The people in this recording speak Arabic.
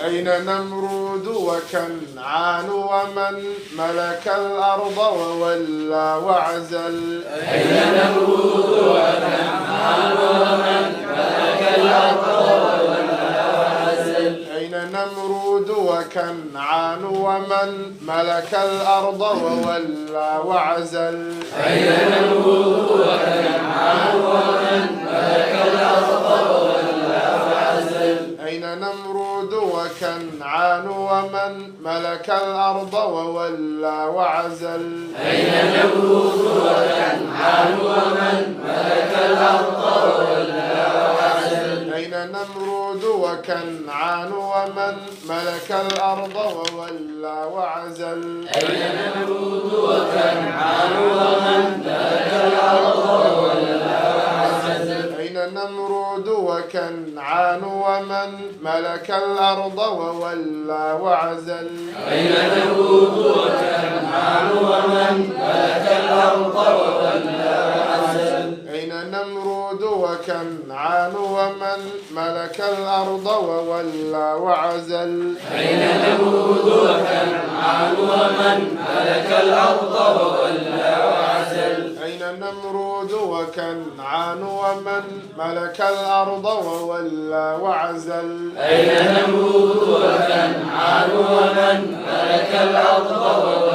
أين نمرود وكنعان ومن ملك الأرض وولى وعزل أين نمرود وكنعان ومن ملك الأرض وولى وعزل أين نمرود وكنعان ومن ملك الأرض وولى وعزل أين نمرود وكنعان ومن ملك الأرض وولى وعزل أين نمرود وكنعان ومن ملك الأرض وولى وعزل أين نمرود وكنعان ومن ملك الأرض وولى وعزل أين نمرود وكنعان ومن ملك الأرض وولى وعزل أين نمرود وكنعان ومن ملك الأرض وولى وعزل أين نمرود وكنعان ومن ملك الأرض وولى وعزل أين نمرود وكنعان ومن ملك الأرض وولى وعزل أين نمرود وكنعان ومن ملك الأرض وولى وعزل أين نمرود وكنعان ومن ملك الأرض وولى وعزل أين نمرود وكنعان ومن ملك الأرض وولى وعزل أين نمرود وكنعان ومن ملك الأرض وولى